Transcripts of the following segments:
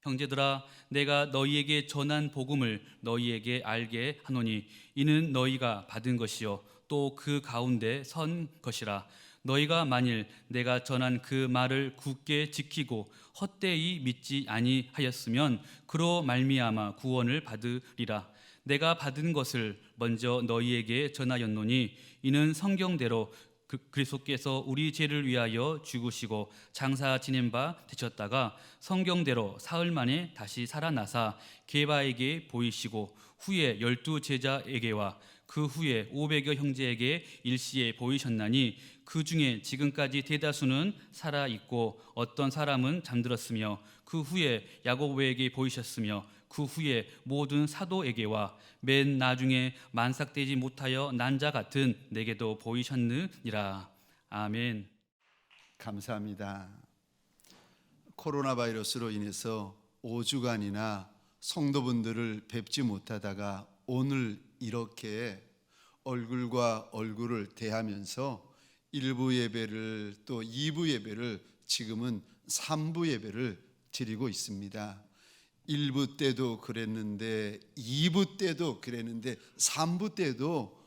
형제들아, 내가 너희에게 전한 복음을 너희에게 알게 하노니 이는 너희가 받은 것이요 또 그 가운데 선 것이라. 너희가 만일 내가 전한 그 말을 굳게 지키고 헛되이 믿지 아니하였으면 그로 말미암아 구원을 받으리라. 내가 받은 것을 먼저 너희에게 전하였노니 이는 성경대로 그리스도께서 우리 죄를 위하여 죽으시고 장사 지낸 바 되셨다가 성경대로 사흘 만에 다시 살아나사 게바에게 보이시고 후에 12 제자에게와 그 후에 500여 형제에게 일시에 보이셨나니 그 중에 지금까지 대다수는 살아 있고 어떤 사람은 잠들었으며 그 후에 야고보에게 보이셨으며 그 후에 모든 사도에게와 맨 나중에 만삭되지 못하여 난 자 같은 내게도 보이셨느니라. 아멘. 감사합니다. 코로나 바이러스로 인해서 5주간이나 성도분들을 뵙지 못하다가 오늘 이렇게 얼굴과 얼굴을 대하면서 1부 예배를 또 2부 예배를 지금은 3부 예배를 드리고 있습니다. 1부 때도 그랬는데 2부 때도 그랬는데 3부 때도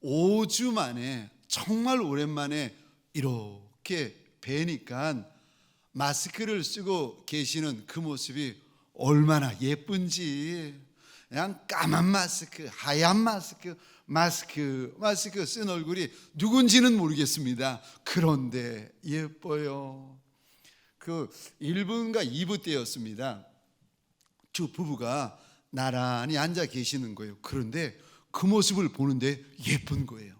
5주 만에 정말 오랜만에 이렇게 뵈니까 마스크를 쓰고 계시는 그 모습이 얼마나 예쁜지, 그냥 까만 마스크, 하얀 마스크 쓴 얼굴이 누군지는 모르겠습니다. 그런데 예뻐요. 그 1부인가 2부 때였습니다. 두 부부가 나란히 앉아 계시는 거예요. 그런데 그 모습을 보는데 예쁜 거예요.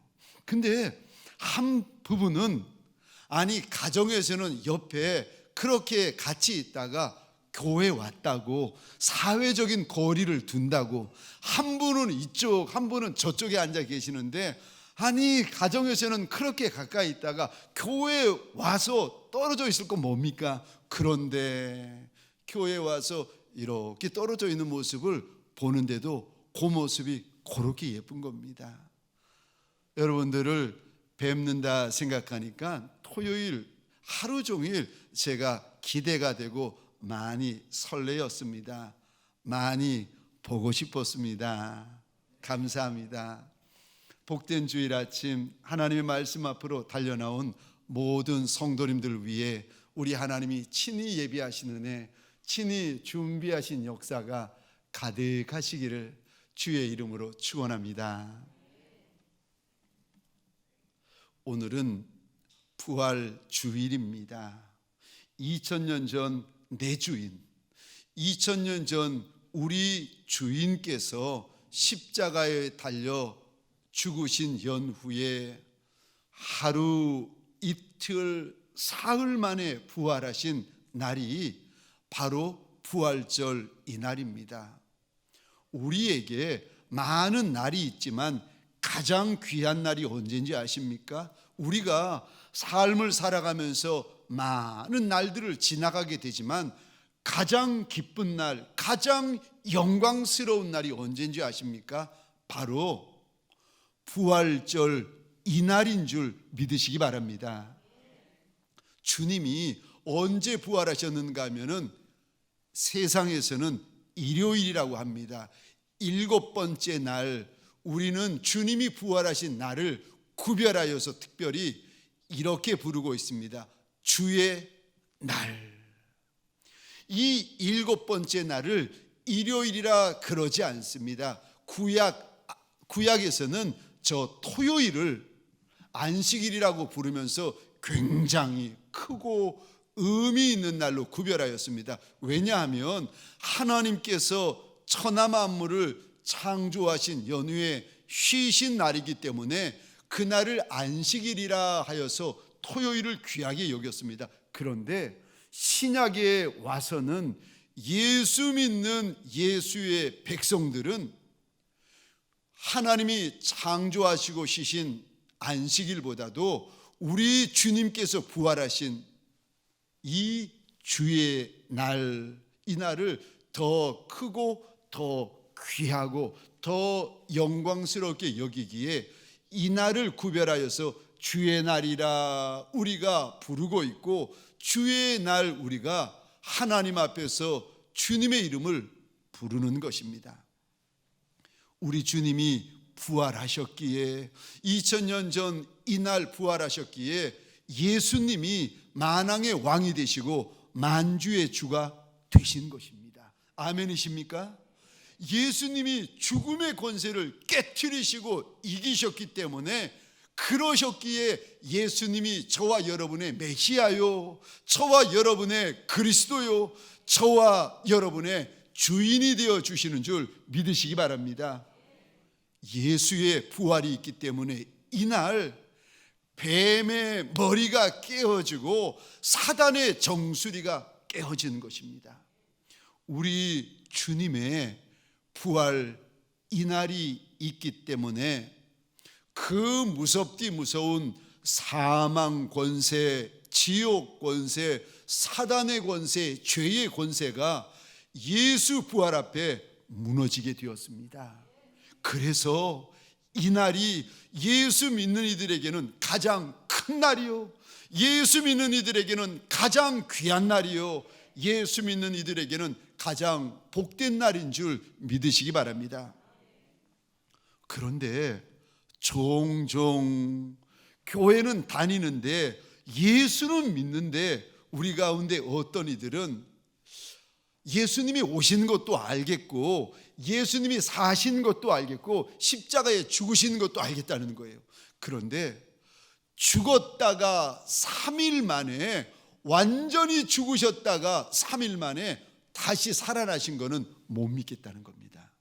근데 한 부부는 아니 가정에서는 옆에 그렇게 같이 있다가 교회 왔다고 사회적인 거리를 둔다고, 한 분은 이쪽 한 분은 저쪽에 앉아 계시는데 아니 가정에서는 그렇게 가까이 있다가 교회에 와서 떨어져 있을 건 뭡니까? 그런데 교회에 와서 이렇게 떨어져 있는 모습을 보는데도 그 모습이 그렇게 예쁜 겁니다. 여러분들을 뵙는다 생각하니까 토요일 하루 종일 제가 기대가 되고 많이 설레었습니다. 많이 보고 싶었습니다. 감사합니다. 복된 주일 아침 하나님의 말씀 앞으로 달려나온 모든 성도님들 위해 우리 하나님이 친히 예비하신 은혜, 친히 준비하신 역사가 가득하시기를 주의 이름으로 축원합니다. 오늘은 부활 주일입니다. 2000년 전 내 주인, 2000년 전 우리 주인께서 십자가에 달려 죽으신 연후에 하루 이틀 사흘 만에 부활하신 날이 바로 부활절 이날입니다. 우리에게 많은 날이 있지만 가장 귀한 날이 언제인지 아십니까? 우리가 삶을 살아가면서 많은 날들을 지나가게 되지만 가장 기쁜 날, 가장 영광스러운 날이 언제인지 아십니까? 바로 부활절 이날인 줄 믿으시기 바랍니다. 주님이 언제 부활하셨는가 하면은 세상에서는 일요일이라고 합니다. 7번째 날, 우리는 주님이 부활하신 날을 구별하여서 특별히 이렇게 부르고 있습니다. 주의 날. 이 7번째 날을 일요일이라 그러지 않습니다. 구약에서는 저 토요일을 안식일이라고 부르면서 굉장히 크고 의미 있는 날로 구별하였습니다. 왜냐하면 하나님께서 천하 만물을 창조하신 연후에 쉬신 날이기 때문에 그날을 안식일이라 하여서 토요일을 귀하게 여겼습니다. 그런데 신약에 와서는 예수 믿는 예수의 백성들은 하나님이 창조하시고 쉬신 안식일보다도 우리 주님께서 부활하신 이 주의 날, 이 날을 더 크고 더 귀하고 더 영광스럽게 여기기에 이 날을 구별하여서 주의 날이라 우리가 부르고 있고, 주의 날 우리가 하나님 앞에서 주님의 이름을 부르는 것입니다. 우리 주님이 부활하셨기에 2000년 전 이날 부활하셨기에 예수님이 만왕의 왕이 되시고 만주의 주가 되신 것입니다. 아멘이십니까? 예수님이 죽음의 권세를 깨트리시고 이기셨기 때문에 그러셨기에 예수님이 저와 여러분의 메시아요, 저와 여러분의 그리스도요, 저와 여러분의 주인이 되어 주시는 줄 믿으시기 바랍니다. 예수의 부활이 있기 때문에 이날 뱀의 머리가 깨어지고 사단의 정수리가 깨어진 것입니다. 우리 주님의 부활 이날이 있기 때문에 그 무섭디 무서운 사망 권세, 지옥 권세, 사단의 권세, 죄의 권세가 예수 부활 앞에 무너지게 되었습니다. 그래서 이 날이 예수 믿는 이들에게는 가장 큰 날이요, 예수 믿는 이들에게는 가장 귀한 날이요, 예수 믿는 이들에게는 가장 복된 날인 줄 믿으시기 바랍니다. 그런데 종종 교회는 다니는데 예수는 믿는데 우리 가운데 어떤 이들은 예수님이 오신 것도 알겠고 예수님이 사신 것도 알겠고 십자가에 죽으신 것도 알겠다는 거예요. 그런데 죽었다가 3일 만에, 완전히 죽으셨다가 3일 만에 다시 살아나신 거는 못 믿겠다는 겁니다.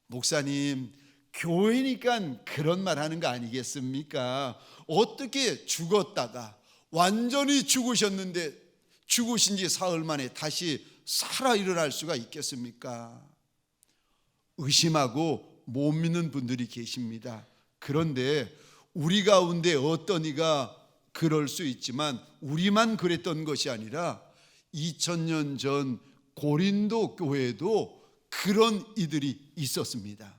목사님, 교회니까 그런 말 하는 거 아니겠습니까? 어떻게 죽었다가 완전히 죽으셨는데 죽으신 지 사흘 만에 다시 살아 일어날 수가 있겠습니까? 의심하고 못 믿는 분들이 계십니다. 그런데 우리 가운데 어떤 이가 그럴 수 있지만 우리만 그랬던 것이 아니라 2000년 전 고린도 교회에도 그런 이들이 있었습니다.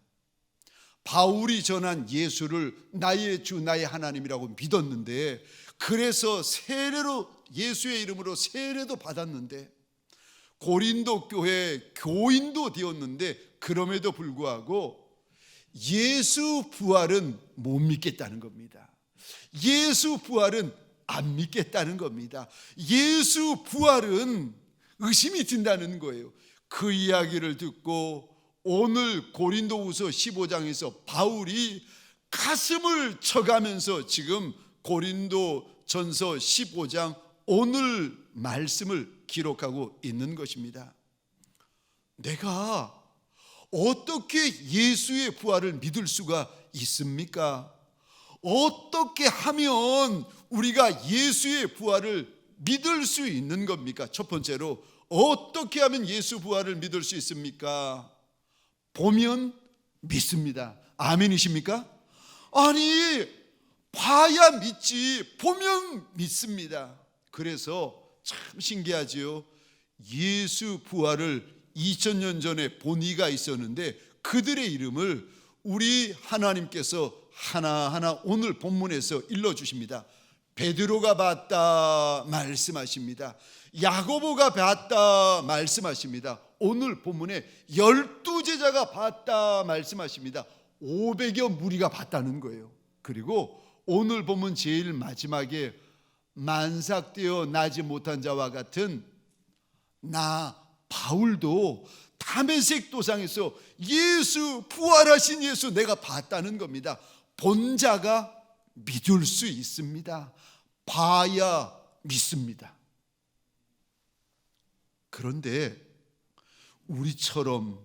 바울이 전한 예수를 나의 주 나의 하나님이라고 믿었는데, 그래서 세례로, 예수의 이름으로 세례도 받았는데, 고린도 교회 교인도 되었는데, 그럼에도 불구하고 예수 부활은 못 믿겠다는 겁니다. 예수 부활은 안 믿겠다는 겁니다. 예수 부활은 의심이 든다는 거예요. 그 이야기를 듣고 오늘 고린도후서 15장에서 바울이 가슴을 쳐가면서 지금 고린도전서 15장 오늘 말씀을 기록하고 있는 것입니다. 내가 어떻게 예수의 부활을 믿을 수가 있습니까? 어떻게 하면 우리가 예수의 부활을 믿을 수 있는 겁니까? 첫 번째로, 어떻게 하면 예수 부활을 믿을 수 있습니까? 보면 믿습니다. 아멘이십니까? 아니, 봐야 믿지, 보면 믿습니다. 그래서 참 신기하지요. 예수 부활을 2000년 전에 본 이가 있었는데 그들의 이름을 우리 하나님께서 하나하나 오늘 본문에서 일러주십니다. 베드로가 봤다 말씀하십니다. 야고보가 봤다 말씀하십니다. 오늘 본문에 12제자가 봤다 말씀하십니다. 500여 무리가 봤다는 거예요. 그리고 오늘 본문 제일 마지막에 만삭되어 나지 못한 자와 같은 나 바울도 다메섹 도상에서 예수, 부활하신 예수 내가 봤다는 겁니다. 본 자가 믿을 수 있습니다. 봐야 믿습니다. 그런데 우리처럼,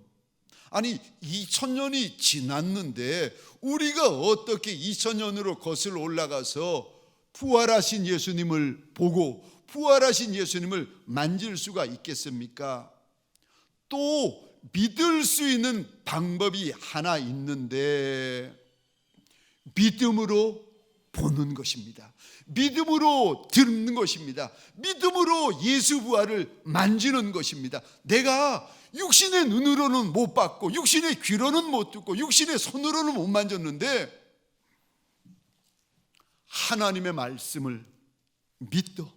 아니 2000년이 지났는데 우리가 어떻게 2000년으로 거슬러 올라가서 부활하신 예수님을 보고 부활하신 예수님을 만질 수가 있겠습니까? 또 믿을 수 있는 방법이 하나 있는데 믿음으로 보는 것입니다. 믿음으로 듣는 것입니다. 믿음으로 예수 부활을 만지는 것입니다. 내가 육신의 눈으로는 못 봤고 육신의 귀로는 못 듣고 육신의 손으로는 못 만졌는데 하나님의 말씀을 믿어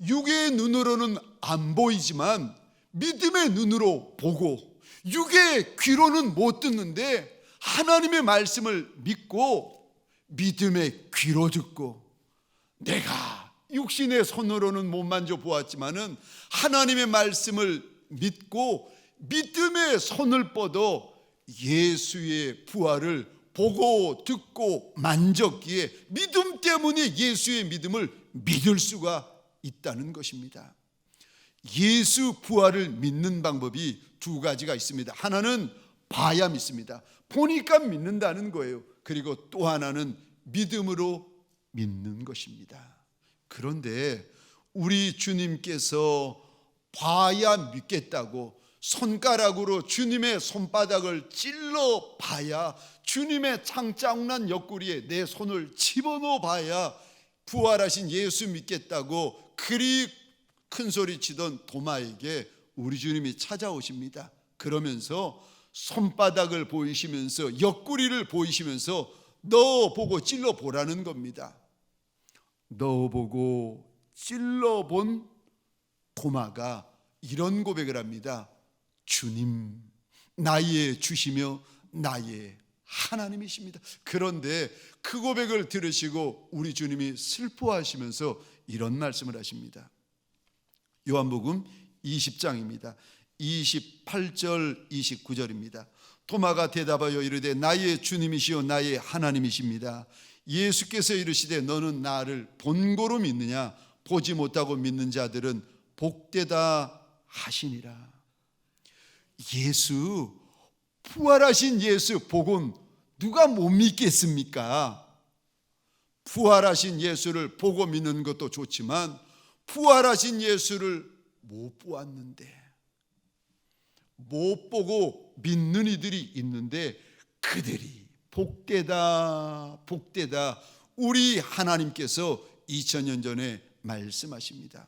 육의 눈으로는 안 보이지만 믿음의 눈으로 보고 육의 귀로는 못 듣는데 하나님의 말씀을 믿고 믿음의 귀로 듣고, 내가 육신의 손으로는 못 만져보았지만은 하나님의 말씀을 믿고 믿음의 손을 뻗어 예수의 부활을 보고 듣고 만졌기에 믿음 때문에 예수의 믿음을 믿을 수가 있다는 것입니다. 예수 부활을 믿는 방법이 두 가지가 있습니다. 하나는 봐야 믿습니다. 보니까 믿는다는 거예요. 그리고 또 하나는 믿음으로 믿는 것입니다. 그런데 우리 주님께서 봐야 믿겠다고 손가락으로 주님의 손바닥을 찔러 봐야, 주님의 창짱난 옆구리에 내 손을 집어넣어 봐야 부활하신 예수 믿겠다고 그리 큰 소리 치던 도마에게 우리 주님이 찾아오십니다. 그러면서 손바닥을 보이시면서 옆구리를 보이시면서 너 보고 찔러 보라는 겁니다. 너 보고 찔러 본 도마가 이런 고백을 합니다. 주님, 나의 주시며 나의 하나님이십니다. 그런데 그 고백을 들으시고 우리 주님이 슬퍼하시면서 이런 말씀을 하십니다. 요한복음 20장입니다. 28절 29절입니다. 도마가 대답하여 이르되 나의 주님이시요 나의 하나님이십니다. 예수께서 이르시되 너는 나를 본고로 믿느냐? 보지 못하고 믿는 자들은 복되다 하시니라. 예수, 부활하신 예수 복음 누가 못 믿겠습니까? 부활하신 예수를 보고 믿는 것도 좋지만 부활하신 예수를 못 보았는데, 못 보고 믿는 이들이 있는데 그들이 복되다 복되다 우리 하나님께서 2000년 전에 말씀하십니다.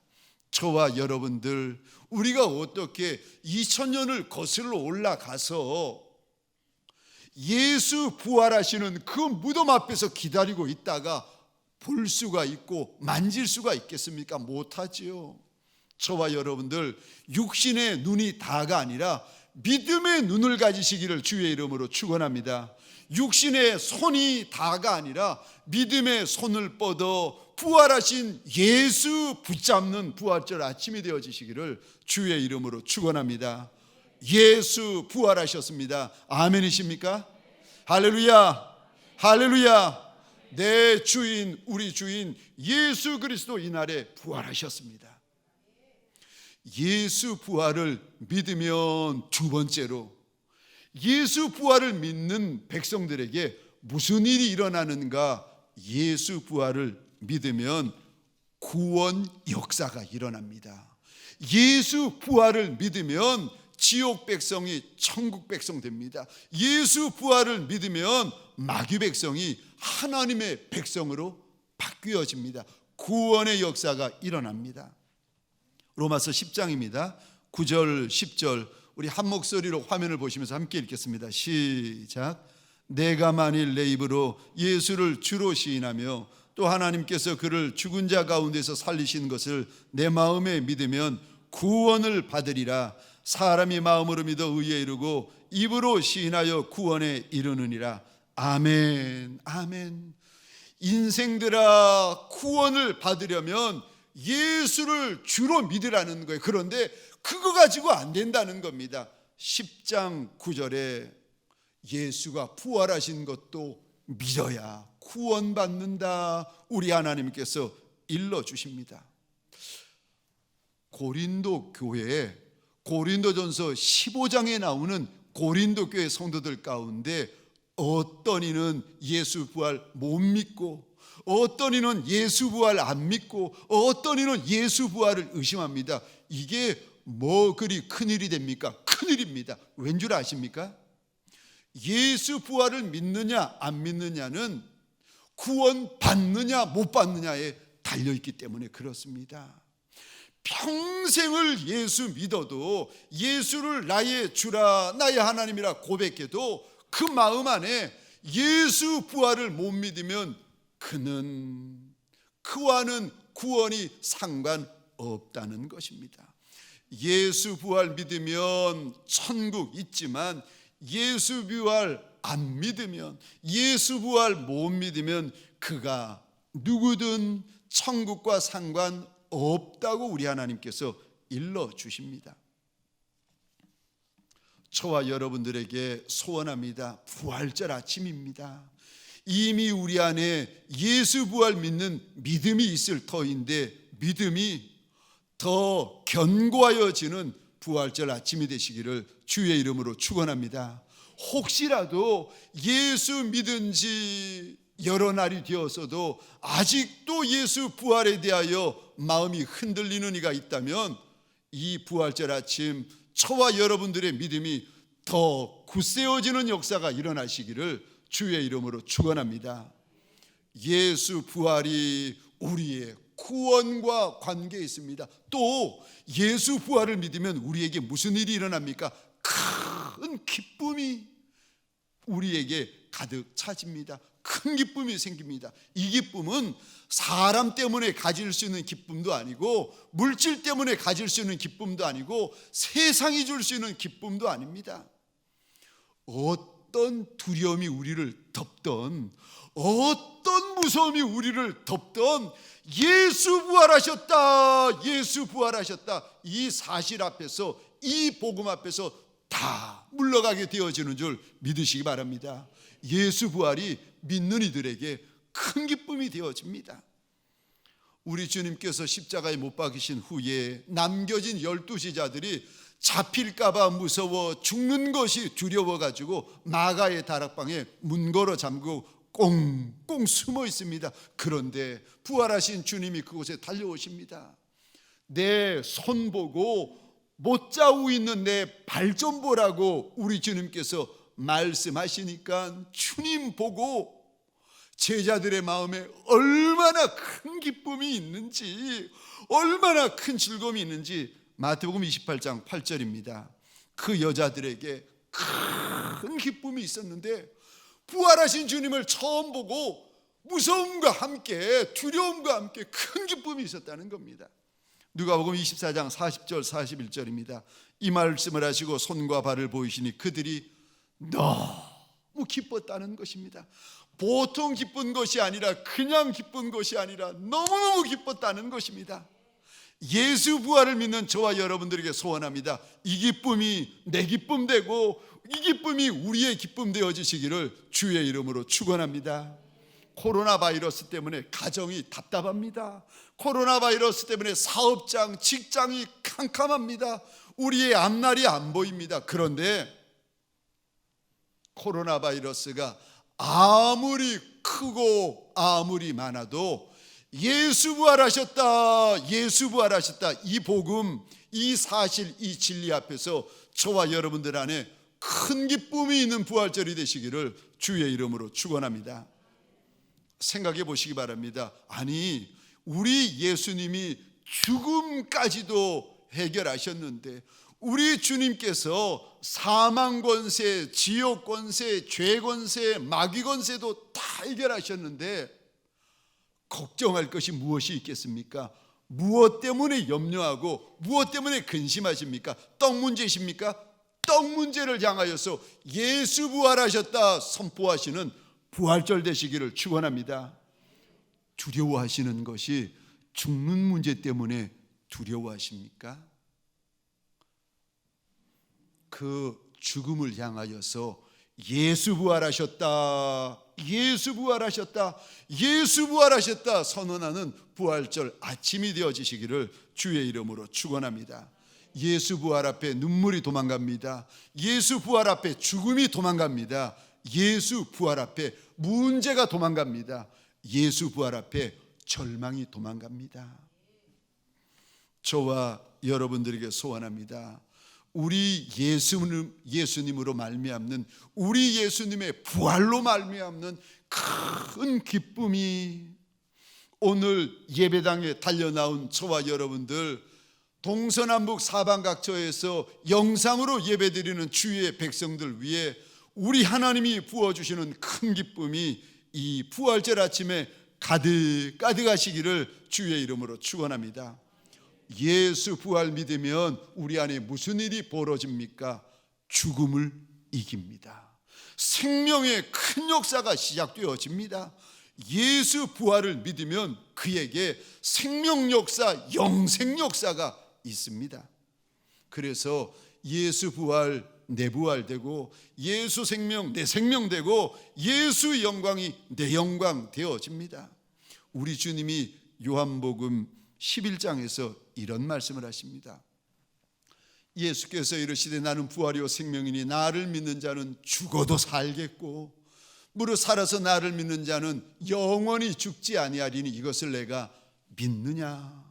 저와 여러분들, 우리가 어떻게 2000년을 거슬러 올라가서 예수 부활하시는 그 무덤 앞에서 기다리고 있다가 볼 수가 있고 만질 수가 있겠습니까? 못하지요. 저와 여러분들 육신의 눈이 다가 아니라 믿음의 눈을 가지시기를 주의 이름으로 축원합니다. 육신의 손이 다가 아니라 믿음의 손을 뻗어 부활하신 예수 붙잡는 부활절 아침이 되어지시기를 주의 이름으로 축원합니다. 예수 부활하셨습니다. 아멘이십니까? 할렐루야, 할렐루야. 내 주인, 우리 주인 예수 그리스도 이날에 부활하셨습니다. 예수 부활을 믿으면 두 번째로, 예수 부활을 믿는 백성들에게 무슨 일이 일어나는가? 예수 부활을 믿으면 구원 역사가 일어납니다. 예수 부활을 믿으면 지옥 백성이 천국 백성 됩니다. 예수 부활을 믿으면 마귀 백성이 하나님의 백성으로 바뀌어집니다. 구원의 역사가 일어납니다. 로마서 10장입니다. 9절 10절 우리 한 목소리로 화면을 보시면서 함께 읽겠습니다. 시작. 내가 만일 내 입으로 예수를 주로 시인하며 또 하나님께서 그를 죽은 자 가운데서 살리신 것을 내 마음에 믿으면 구원을 받으리라. 사람이 마음으로 믿어 의에 이르고 입으로 시인하여 구원에 이르느니라. 아멘, 아멘. 인생들아, 구원을 받으려면 예수를 주로 믿으라는 거예요. 그런데 그거 가지고 안 된다는 겁니다. 10장 9절에 예수가 부활하신 것도 믿어야 구원받는다. 우리 하나님께서 일러주십니다. 고린도 교회에 고린도전서 15장에 나오는 고린도 교회 성도들 가운데 어떤 이는 예수 부활 못 믿고, 어떤 이는 예수 부활 안 믿고, 어떤 이는 예수 부활을 의심합니다. 이게 뭐 그리 큰일이 됩니까? 큰일입니다. 왠 줄 아십니까? 예수 부활을 믿느냐 안 믿느냐는 구원 받느냐 못 받느냐에 달려있기 때문에 그렇습니다. 평생을 예수 믿어도, 예수를 나의 주라 나의 하나님이라 고백해도 그 마음 안에 예수 부활을 못 믿으면 그와는 구원이 상관없다는 것입니다. 예수 부활 믿으면 천국 있지만 예수 부활 안 믿으면, 예수 부활 못 믿으면 그가 누구든 천국과 상관없다고 우리 하나님께서 일러주십니다. 저와 여러분들에게 소원합니다. 부활절 아침입니다. 이미 우리 안에 예수 부활 믿는 믿음이 있을 터인데 믿음이 더 견고하여지는 부활절 아침이 되시기를 주의 이름으로 축원합니다. 혹시라도 예수 믿은 지 여러 날이 되어서도 아직도 예수 부활에 대하여 마음이 흔들리는 이가 있다면 이 부활절 아침 저와 여러분들의 믿음이 더 굳세어지는 역사가 일어나시기를 주의 이름으로 축원합니다. 예수 부활이 우리의 구원과 관계에 있습니다. 또 예수 부활을 믿으면 우리에게 무슨 일이 일어납니까? 큰 기쁨이 우리에게 가득 차집니다. 큰 기쁨이 생깁니다. 이 기쁨은 사람 때문에 가질 수 있는 기쁨도 아니고 물질 때문에 가질 수 있는 기쁨도 아니고 세상이 줄 수 있는 기쁨도 아닙니다. 어떤 두려움이 우리를 덮던, 어떤 무서움이 우리를 덮던 예수 부활하셨다, 예수 부활하셨다, 이 사실 앞에서, 이 복음 앞에서 다 물러가게 되어지는 줄 믿으시기 바랍니다. 예수 부활이 믿는 이들에게 큰 기쁨이 되어집니다. 우리 주님께서 십자가에 못 박히신 후에 남겨진 12제자들이 잡힐까봐 무서워 죽는 것이 두려워가지고 마가의 다락방에 문 걸어 잠그고 꽁꽁 숨어 있습니다. 그런데 부활하신 주님이 그곳에 달려오십니다. 내 손 보고 못 자고 있는 내 발 좀 보라고 우리 주님께서 말씀하시니까 주님 보고 제자들의 마음에 얼마나 큰 기쁨이 있는지, 얼마나 큰 즐거움이 있는지 마태복음 28장 8절입니다. 그 여자들에게 큰 기쁨이 있었는데 부활하신 주님을 처음 보고 무서움과 함께, 두려움과 함께 큰 기쁨이 있었다는 겁니다. 누가복음 24장 40절 41절입니다. 이 말씀을 하시고 손과 발을 보이시니 그들이 너무 기뻤다는 것입니다. 보통 기쁜 것이 아니라, 그냥 기쁜 것이 아니라 너무너무 기뻤다는 것입니다. 예수 부활을 믿는 저와 여러분들에게 소원합니다. 이 기쁨이 내 기쁨 되고 이 기쁨이 우리의 기쁨 되어지시기를 주의 이름으로 축원합니다. 코로나 바이러스 때문에 가정이 답답합니다. 코로나 바이러스 때문에 사업장, 직장이 캄캄합니다. 우리의 앞날이 안 보입니다. 그런데 코로나 바이러스가 아무리 크고 아무리 많아도 예수 부활하셨다, 예수 부활하셨다, 이 복음, 이 사실, 이 진리 앞에서 저와 여러분들 안에 큰 기쁨이 있는 부활절이 되시기를 주의 이름으로 축원합니다. 생각해 보시기 바랍니다. 아니, 우리 예수님이 죽음까지도 해결하셨는데, 우리 주님께서 사망 권세, 지옥 권세, 죄 권세, 마귀 권세도 다 해결하셨는데 걱정할 것이 무엇이 있겠습니까? 무엇 때문에 염려하고 무엇 때문에 근심하십니까? 떡 문제십니까? 떡 문제를 향하여서 예수 부활하셨다 선포하시는 부활절 되시기를 축원합니다. 두려워하시는 것이 죽는 문제 때문에 두려워하십니까? 그 죽음을 향하여서 예수 부활하셨다, 예수 부활하셨다, 예수 부활하셨다 선언하는 부활절 아침이 되어지시기를 주의 이름으로 축원합니다. 예수 부활 앞에 눈물이 도망갑니다. 예수 부활 앞에 죽음이 도망갑니다. 예수 부활 앞에 문제가 도망갑니다. 예수 부활 앞에 절망이 도망갑니다. 저와 여러분들에게 소원합니다. 우리 예수님으로 말미암는, 우리 예수님의 부활로 말미암는 큰 기쁨이 오늘 예배당에 달려나온 저와 여러분들, 동서남북 사방각처에서 영상으로 예배드리는 주의 백성들 위해 우리 하나님이 부어주시는 큰 기쁨이 이 부활절 아침에 가득가득하시기를 주의 이름으로 축원합니다. 예수 부활 믿으면 우리 안에 무슨 일이 벌어집니까? 죽음을 이깁니다. 생명의 큰 역사가 시작되어집니다. 예수 부활을 믿으면 그에게 생명 역사, 영생 역사가 있습니다. 그래서 예수 부활 내 부활 되고, 예수 생명 내 생명 되고, 예수 영광이 내 영광 되어집니다. 우리 주님이 요한복음 11장에서 이런 말씀을 하십니다. 예수께서 이르시되 나는 부활이요 생명이니 나를 믿는 자는 죽어도 살겠고 무릇 살아서 나를 믿는 자는 영원히 죽지 아니하리니 이것을 내가 믿느냐.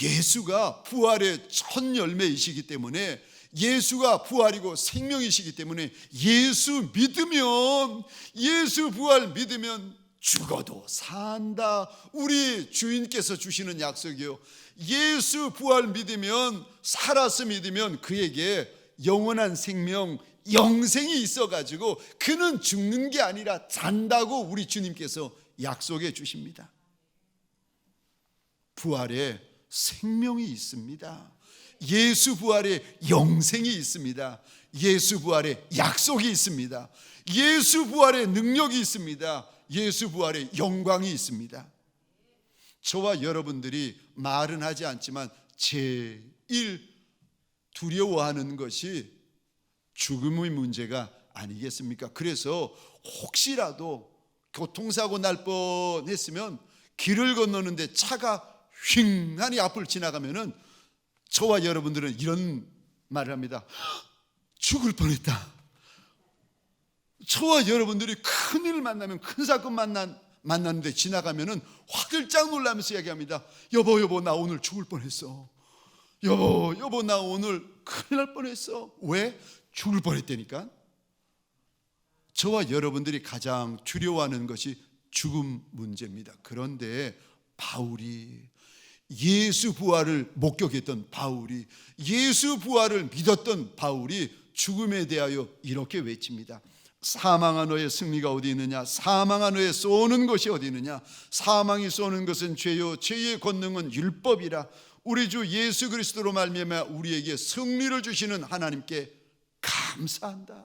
예수가 부활의 첫 열매이시기 때문에, 예수가 부활이고 생명이시기 때문에 예수 믿으면, 예수 부활 믿으면 죽어도 산다. 우리 주인께서 주시는 약속이요. 예수 부활 믿으면, 살아서 믿으면 그에게 영원한 생명, 영생이 있어가지고 그는 죽는 게 아니라 산다고 우리 주님께서 약속해 주십니다. 부활에 생명이 있습니다. 예수 부활에 영생이 있습니다. 예수 부활에 약속이 있습니다. 예수 부활에 능력이 있습니다. 예수 부활에 영광이 있습니다. 저와 여러분들이 말은 하지 않지만 제일 두려워하는 것이 죽음의 문제가 아니겠습니까? 그래서 혹시라도 교통사고 날 뻔했으면 길을 건너는데 차가 휑하니 앞을 지나가면은 저와 여러분들은 이런 말을 합니다. 죽을 뻔했다. 저와 여러분들이 큰 일을 만나면, 큰 사건 만났는데 지나가면은 화들짝 놀라면서 이야기합니다. 여보 나 오늘 죽을 뻔했어. 여보 나 오늘 큰일 날 뻔했어. 왜? 죽을 뻔했다니까. 저와 여러분들이 가장 두려워하는 것이 죽음 문제입니다. 그런데 바울이, 예수 부활을 목격했던 바울이, 예수 부활을 믿었던 바울이 죽음에 대하여 이렇게 외칩니다. 사망아 너의 승리가 어디 있느냐? 사망아 너의 쏘는 것이 어디 있느냐? 사망이 쏘는 것은 죄요 죄의 권능은 율법이라. 우리 주 예수 그리스도로 말미암아 우리에게 승리를 주시는 하나님께 감사한다.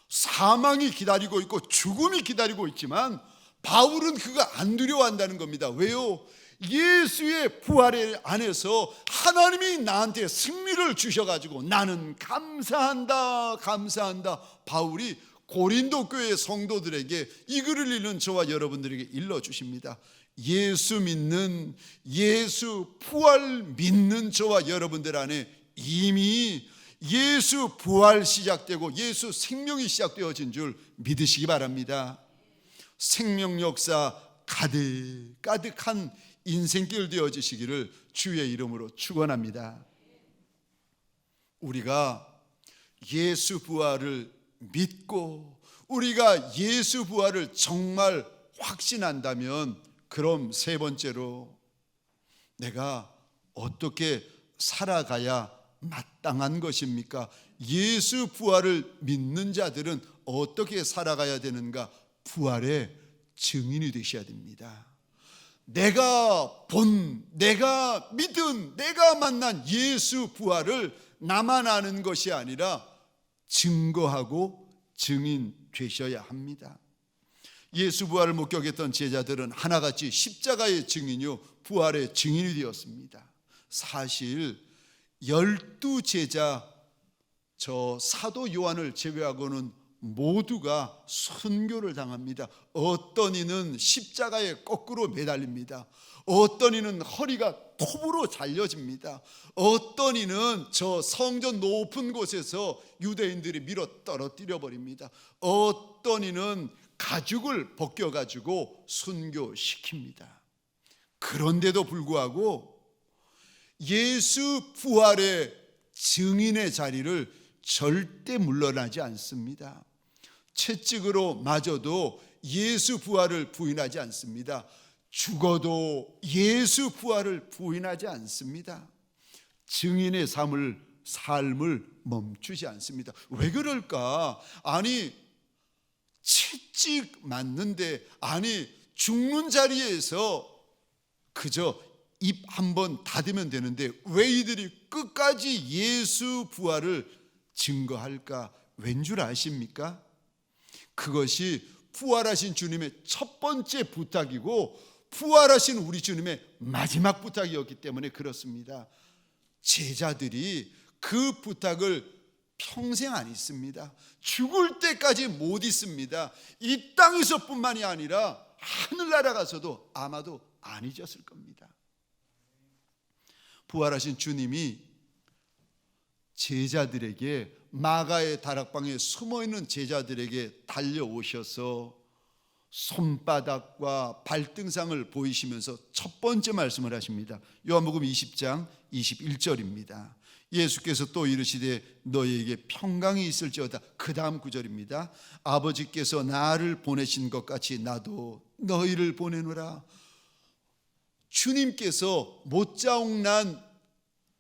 사망이 기다리고 있고 죽음이 기다리고 있지만 바울은 그거 안 두려워한다는 겁니다. 왜요? 예수의 부활 안에서 하나님이 나한테 승리를 주셔가지고 나는 감사한다. 바울이 고린도 교회 성도들에게 이 글을 읽는 저와 여러분들에게 일러주십니다. 예수 믿는, 예수 부활 믿는 저와 여러분들 안에 이미 예수 부활 시작되고 예수 생명이 시작되어진 줄 믿으시기 바랍니다. 생명 역사 가득한 인생길 되어지시기를 주의 이름으로 축원합니다. 우리가 예수 부활을 믿고 우리가 예수 부활을 정말 확신한다면, 그럼 세 번째로 내가 어떻게 살아가야 마땅한 것입니까? 예수 부활을 믿는 자들은 어떻게 살아가야 되는가? 부활의 증인이 되셔야 됩니다. 내가 본, 내가 믿은, 내가 만난 예수 부활을 나만 아는 것이 아니라 증거하고 증인 되셔야 합니다. 예수 부활을 목격했던 제자들은 하나같이 십자가의 증인이요 부활의 증인이 되었습니다. 사실 12제자, 저 사도 요한을 제외하고는 모두가 순교를 당합니다. 어떤 이는 십자가에 거꾸로 매달립니다. 어떤 이는 허리가 톱으로 잘려집니다. 어떤 이는 저 성전 높은 곳에서 유대인들이 밀어 떨어뜨려 버립니다. 어떤 이는 가죽을 벗겨가지고 순교시킵니다. 그런데도 불구하고 예수 부활의 증인의 자리를 절대 물러나지 않습니다. 채찍으로 맞아도 예수 부활을 부인하지 않습니다. 죽어도 예수 부활을 부인하지 않습니다. 증인의 삶을 멈추지 않습니다. 왜 그럴까? 아니, 채찍 맞는데, 아니 죽는 자리에서 그저 입 한번 닫으면 되는데 왜 이들이 끝까지 예수 부활을 증거할까? 왠 줄 아십니까? 그것이 부활하신 주님의 첫 번째 부탁이고 부활하신 우리 주님의 마지막 부탁이었기 때문에 그렇습니다. 제자들이 그 부탁을 평생 안 있습니다. 죽을 때까지 못 있습니다. 이 땅에서뿐만이 아니라 하늘나라 가서도 아마도 안 잊었을 겁니다. 부활하신 주님이 제자들에게 마가의 다락방에 숨어있는 제자들에게 달려오셔서 손바닥과 발등상을 보이시면서 첫 번째 말씀을 하십니다. 요한복음 20장 21절입니다. 예수께서 또 이르시되 너희에게 평강이 있을지어다. 그 다음 구절입니다. 아버지께서 나를 보내신 것 같이 나도 너희를 보내노라. 주님께서 못자국난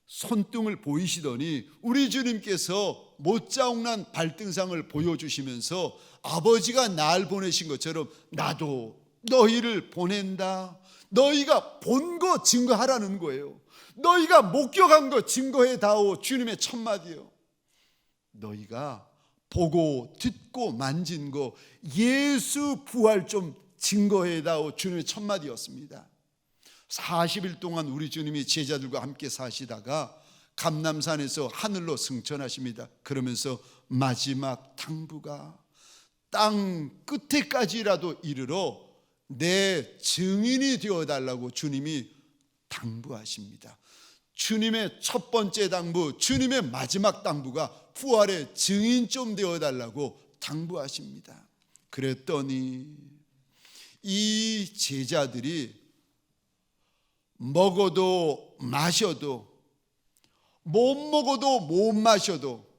손등을 보이시더니 우리 주님께서 못자국난 발등상을 보여주시면서 아버지가 날 보내신 것처럼 나도 너희를 보낸다. 너희가 본 거 증거하라는 거예요. 너희가 목격한 거 증거해 다오. 주님의 첫마디요. 너희가 보고 듣고 만진 거 예수 부활 좀 증거해 다오. 주님의 첫마디였습니다. 40일 동안 우리 주님이 제자들과 함께 사시다가 감람산에서 하늘로 승천하십니다. 그러면서 마지막 당부가 땅 끝에까지라도 이르러 내 증인이 되어달라고 주님이 당부하십니다. 주님의 첫 번째 당부, 주님의 마지막 당부가 부활의 증인 좀 되어달라고 당부하십니다. 그랬더니 이 제자들이 먹어도 마셔도 못 먹어도 못 마셔도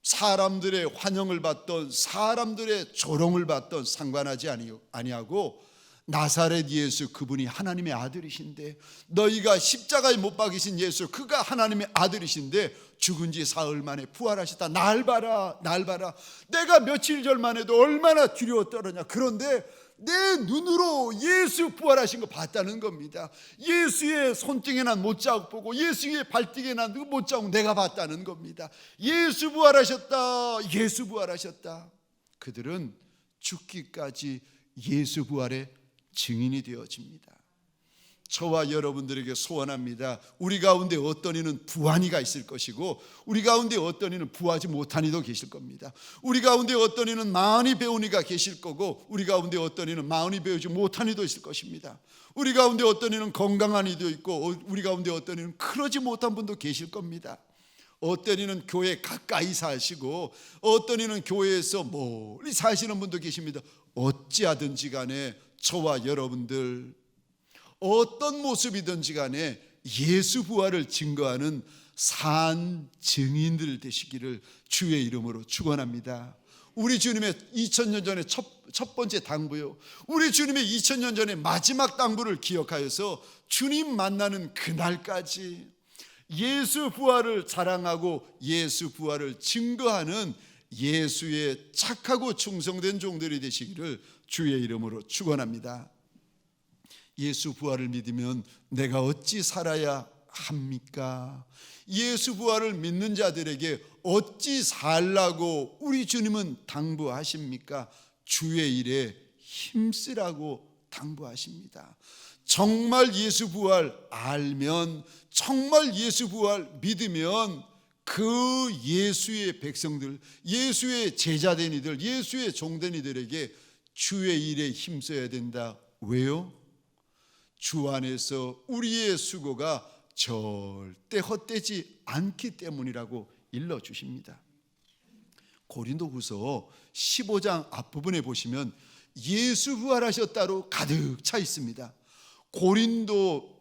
사람들의 환영을 받던 사람들의 조롱을 받던 상관하지 아니하고 나사렛 예수 그분이 하나님의 아들이신데 너희가 십자가에 못 박이신 예수 그가 하나님의 아들이신데 죽은 지 사흘 만에 부활하셨다. 날 봐라 날 봐라. 내가 며칠 전만 해도 얼마나 두려워 떨었냐. 그런데 내 눈으로 예수 부활하신 거 봤다는 겁니다. 예수의 손등에 난 못자국 보고 예수의 발등에 난 그 못자국 내가 봤다는 겁니다. 예수 부활하셨다. 예수 부활하셨다. 그들은 죽기까지 예수 부활의 증인이 되어집니다. 저와 여러분들에게 소원합니다. 우리 가운데 어떤 이는 부한이가 있을 것이고 우리 가운데 어떤 이는 부하지 못한 이도 계실 겁니다. 우리 가운데 어떤 이는 많이 배운 이가 계실 거고 우리 가운데 어떤 이는 많이 배우지 못한 이도 있을 것입니다. 우리 가운데 어떤 이는 건강한 이도 있고 우리 가운데 어떤 이는 그러지 못한 분도 계실 겁니다. 어떤 이는 교회 가까이 사시고 어떤 이는 교회에서 멀리 사시는 분도 계십니다. 어찌하든지 간에 저와 여러분들 어떤 모습이든지 간에 예수 부활을 증거하는 산 증인들 되시기를 주의 이름으로 축원합니다. 우리 주님의 2000년 전에 첫 번째 당부요. 우리 주님의 2000년 전에 마지막 당부를 기억하여서 주님 만나는 그날까지 예수 부활을 자랑하고 예수 부활을 증거하는 예수의 착하고 충성된 종들이 되시기를 주의 이름으로 축원합니다. 예수 부활을 믿으면 내가 어찌 살아야 합니까? 예수 부활을 믿는 자들에게 어찌 살라고 우리 주님은 당부하십니까? 주의 일에 힘쓰라고 당부하십니다. 정말 예수 부활 알면, 정말 예수 부활 믿으면 그 예수의 백성들, 예수의 제자된 이들, 예수의 종된 이들에게 주의 일에 힘써야 된다. 왜요? 주 안에서 우리의 수고가 절대 헛되지 않기 때문이라고 일러주십니다. 고린도후서 15장 앞부분에 보시면 예수 부활하셨다로 가득 차 있습니다. 고린도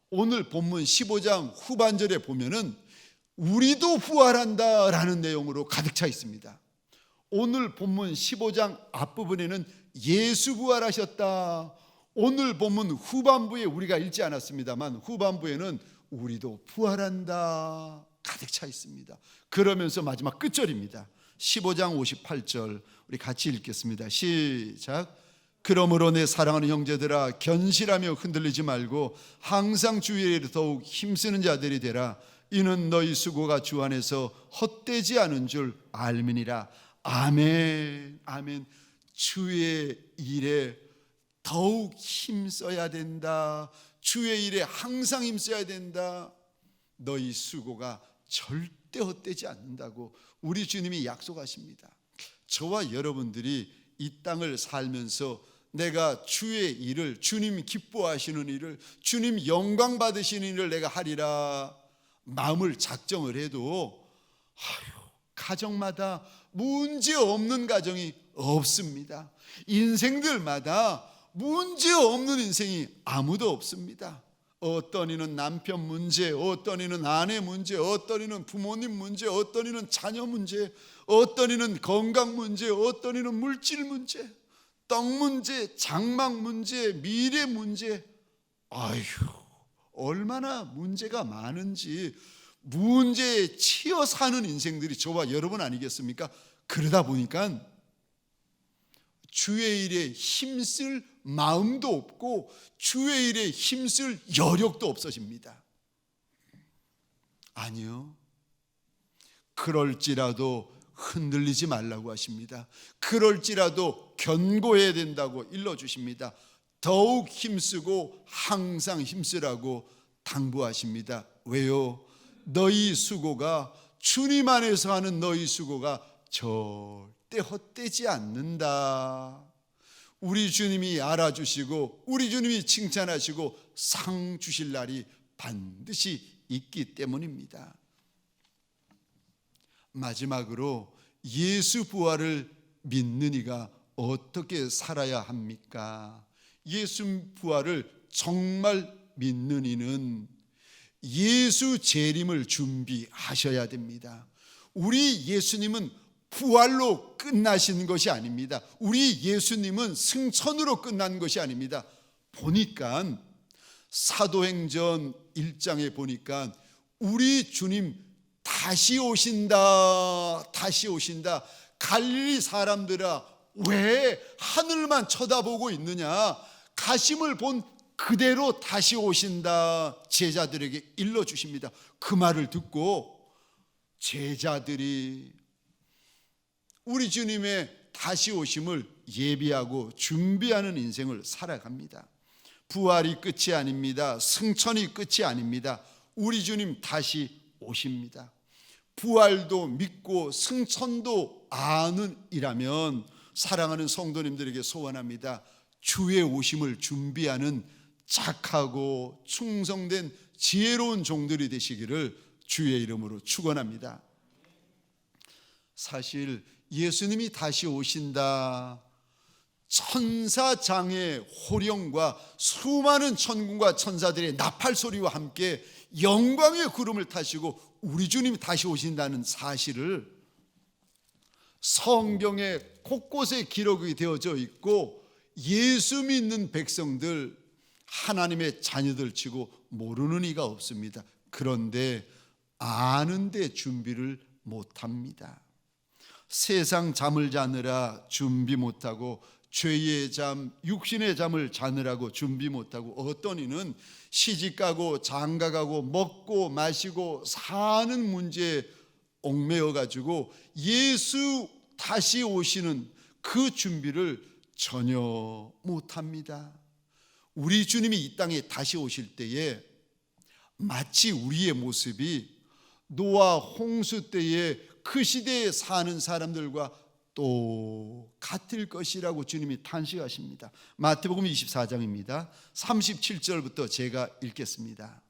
오늘 본문 15장 후반절에 보면은 우리도 부활한다라는 내용으로 가득 차 있습니다. 오늘 본문 15장 앞부분에는 예수 부활하셨다. 오늘 본문 후반부에 우리가 읽지 않았습니다만 후반부에는 우리도 부활한다 가득 차 있습니다. 그러면서 마지막 끝절입니다. 15장 58절 우리 같이 읽겠습니다. 시작. 그러므로 내 사랑하는 형제들아, 견실하며 흔들리지 말고 항상 주의 일에 더욱 힘쓰는 자들이 되라. 이는 너희 수고가 주 안에서 헛되지 않은 줄 알미니라. 아멘. 아멘. 주의 일에 더욱 힘써야 된다. 주의 일에 항상 힘써야 된다. 너희 수고가 절대 헛되지 않는다고 우리 주님이 약속하십니다. 저와 여러분들이 이 땅을 살면서 내가 주의 일을, 주님 기뻐하시는 일을, 주님 영광 받으시는 일을 내가 하리라 마음을 작정을 해도 가정마다 문제 없는 가정이 없습니다. 인생들마다 문제 없는 인생이 아무도 없습니다. 어떤 이는 남편 문제, 어떤 이는 아내 문제, 어떤 이는 부모님 문제, 어떤 이는 자녀 문제, 어떤 이는 건강 문제, 어떤 이는 물질 문제, 떡 문제, 장막 문제, 미래 문제. 아휴, 얼마나 문제가 많은지 문제에 치여 사는 인생들이 저와 여러분 아니겠습니까? 그러다 보니까 주의 일에 힘쓸 마음도 없고 주의 일에 힘쓸 여력도 없어집니다. 아니요, 그럴지라도 흔들리지 말라고 하십니다. 그럴지라도 견고해야 된다고 일러주십니다. 더욱 힘쓰고 항상 힘쓰라고 당부하십니다. 왜요? 너희 수고가, 주님 안에서 하는 너희 수고가 절대 헛되지 않는다. 우리 주님이 알아주시고 우리 주님이 칭찬하시고 상 주실 날이 반드시 있기 때문입니다. 마지막으로 예수 부활을 믿는 이가 어떻게 살아야 합니까? 예수 부활을 정말 믿는 이는 예수 재림을 준비하셔야 됩니다. 우리 예수님은 부활로 끝나시는 것이 아닙니다. 우리 예수님은 승천으로 끝난 것이 아닙니다. 보니까 사도행전 1장에 보니까 우리 주님 다시 오신다, 다시 오신다. 갈릴리 사람들아, 왜 하늘만 쳐다보고 있느냐? 가심을 본 그대로 다시 오신다. 제자들에게 일러주십니다. 그 말을 듣고 제자들이 우리 주님의 다시 오심을 예비하고 준비하는 인생을 살아갑니다. 부활이 끝이 아닙니다. 승천이 끝이 아닙니다. 우리 주님 다시 오십니다. 부활도 믿고 승천도 아는 이라면 사랑하는 성도님들에게 소원합니다. 주의 오심을 준비하는 착하고 충성된 지혜로운 종들이 되시기를 주의 이름으로 축원합니다. 사실 예수님이 다시 오신다, 천사장의 호령과 수많은 천군과 천사들의 나팔 소리와 함께 영광의 구름을 타시고 우리 주님이 다시 오신다는 사실을 성경에 곳곳에 기록이 되어져 있고 예수 믿는 백성들, 하나님의 자녀들 치고 모르는 이가 없습니다. 그런데 아는데 준비를 못합니다. 세상 잠을 자느라 준비 못하고 죄의 잠, 육신의 잠을 자느라고 준비 못하고 어떤 이는 시집가고 장가가고 먹고 마시고 사는 문제에 얽매여 가지고 예수 다시 오시는 그 준비를 전혀 못합니다. 우리 주님이 이 땅에 다시 오실 때에 마치 우리의 모습이 노아 홍수 때에 그 시대에 사는 사람들과 똑같을 것이라고 주님이 탄식하십니다. 마태복음 24장입니다. 37절부터 제가 읽겠습니다.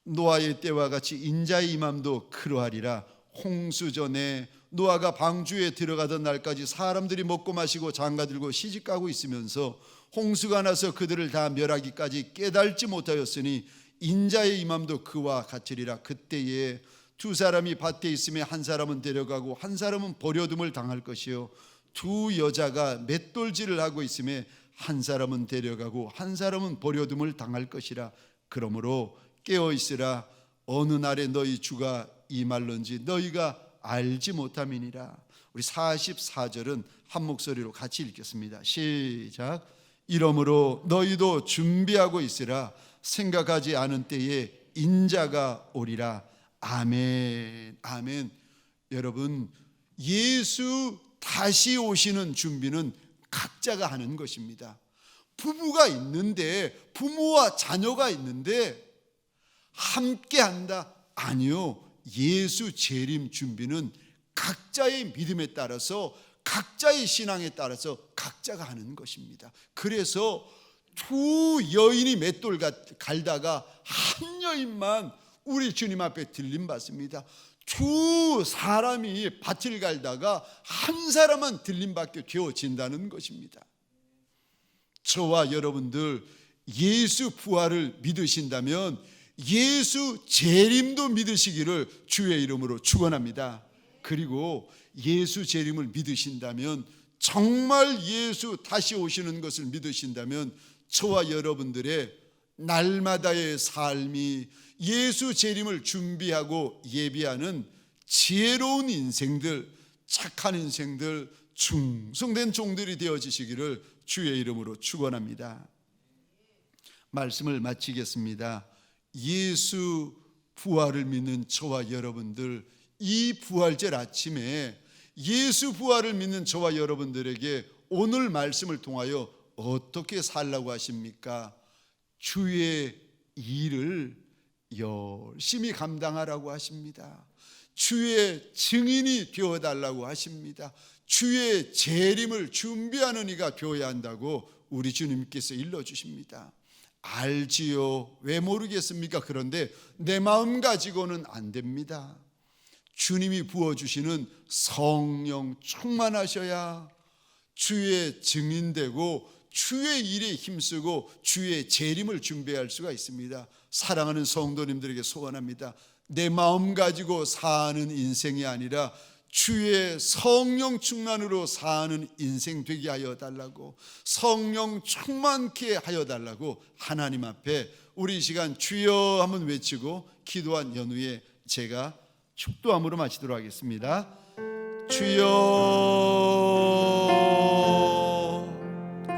노아의 때와 같이 인자의 임함도 그러하리라. 홍수 전에 노아가 방주에 들어가던 날까지 사람들이 먹고 마시고 장가들고 시집가고 있으면서 홍수가 나서 그들을 다 멸하기까지 깨달지 못하였으니 인자의 임함도 그와 같으리라. 그때에 두 사람이 밭에 있으며 한 사람은 데려가고 한 사람은 버려둠을 당할 것이요 두 여자가 맷돌질을 하고 있으며 한 사람은 데려가고 한 사람은 버려둠을 당할 것이라. 그러므로 깨어 있으라. 어느 날에 너희 주가 임할런지 너희가 알지 못함이니라. 우리 44절은 한 목소리로 같이 읽겠습니다. 시작. 이러므로 너희도 준비하고 있으라. 생각하지 않은 때에 인자가 오리라. 아멘. 아멘. 여러분, 예수 다시 오시는 준비는 각자가 하는 것입니다. 부부가 있는데, 부모와 자녀가 있는데 함께 한다? 아니요. 예수 재림 준비는 각자의 믿음에 따라서, 각자의 신앙에 따라서 각자가 하는 것입니다. 그래서 두 여인이 맷돌 갈다가 한 여인만 우리 주님 앞에 들림받습니다. 두 사람이 밭을 갈다가 한 사람만 들림받게 되어진다는 것입니다. 저와 여러분들 예수 부활을 믿으신다면 예수 재림도 믿으시기를 주의 이름으로 축원합니다. 그리고 예수 재림을 믿으신다면, 정말 예수 다시 오시는 것을 믿으신다면 저와 여러분들의 날마다의 삶이 예수 재림을 준비하고 예비하는 지혜로운 인생들, 착한 인생들, 충성된 종들이 되어지시기를 주의 이름으로 축원합니다. 말씀을 마치겠습니다. 예수 부활을 믿는 저와 여러분들, 이 부활절 아침에 예수 부활을 믿는 저와 여러분들에게 오늘 말씀을 통하여 어떻게 살라고 하십니까? 주의 일을 열심히 감당하라고 하십니다. 주의 증인이 되어달라고 하십니다. 주의 재림을 준비하는 이가 되어야 한다고 우리 주님께서 일러주십니다. 알지요. 왜 모르겠습니까? 그런데 내 마음 가지고는 안 됩니다. 주님이 부어주시는 성령 충만하셔야 주의 증인되고 주의 일에 힘쓰고 주의 재림을 준비할 수가 있습니다. 사랑하는 성도님들에게 소원합니다. 내 마음 가지고 사는 인생이 아니라 주의 성령 충만으로 사는 인생 되게 하여 달라고, 성령 충만케 하여 달라고 하나님 앞에 우리 이 시간 주여 한번 외치고 기도한 연후에 제가 축도함으로 마치도록 하겠습니다. 주여.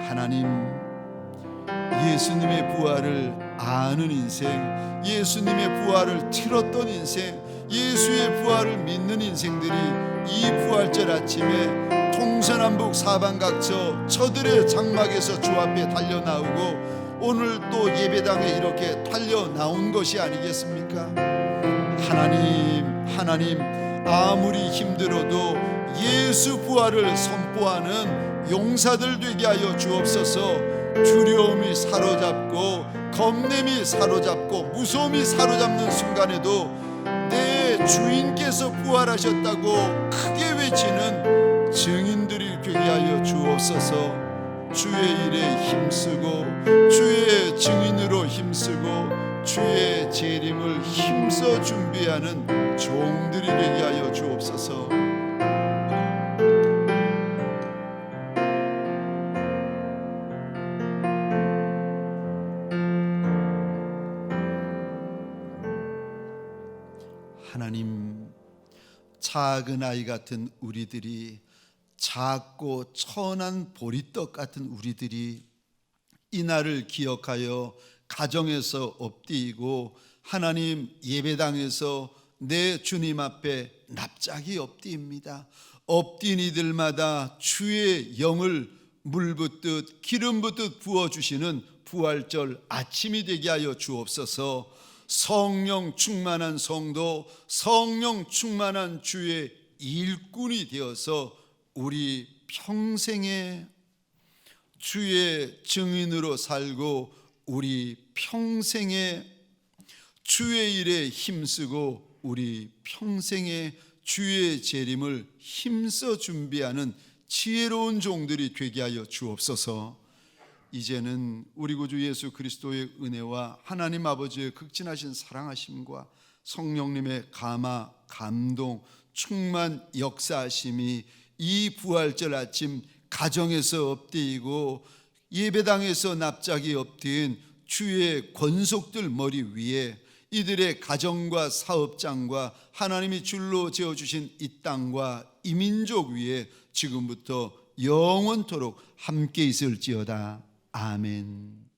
하나님, 예수님의 부활을 아는 인생, 예수님의 부활을 들었던 인생, 예수의 부활을 믿는 인생들이 이 부활절 아침에 동서남북 사방각처 저들의 장막에서 주 앞에 달려나오고 오늘 또 예배당에 이렇게 달려나온 것이 아니겠습니까? 하나님, 아무리 힘들어도 예수 부활을 선포하는 용사들 되게 하여 주옵소서. 두려움이 사로잡고 겁냄이 사로잡고 무서움이 사로잡는 순간에도 내 주인께서 부활하셨다고 크게 외치는 증인들이 되게 하여 주옵소서. 주의 일에 힘쓰고 주의 증인으로 힘쓰고 주의 재림을 힘써 준비하는 종들이 되게 하여 주옵소서. 하나님, 작은 아이 같은 우리들이, 작고 천한 보리떡 같은 우리들이 이 날을 기억하여 가정에서 엎드리고 하나님 예배당에서 내 주님 앞에 납작이 엎드립니다. 엎드린 이들마다 주의 영을 물 붓듯 기름 붓듯 부어주시는 부활절 아침이 되게 하여 주옵소서. 성령 충만한 성도, 성령 충만한 주의 일꾼이 되어서 우리 평생에 주의 증인으로 살고 우리 평생에 주의 일에 힘쓰고 우리 평생에 주의 재림을 힘써 준비하는 지혜로운 종들이 되게 하여 주옵소서. 이제는 우리 구주 예수 그리스도의 은혜와 하나님 아버지의 극진하신 사랑하심과 성령님의 감화, 감동, 충만 역사하심이 이 부활절 아침 가정에서 엎드리고 예배당에서 납작이 엎드린 주의 권속들 머리 위에 이들의 가정과 사업장과 하나님이 줄로 지어주신 이 땅과 이 민족 위에 지금부터 영원토록 함께 있을지어다. 아멘.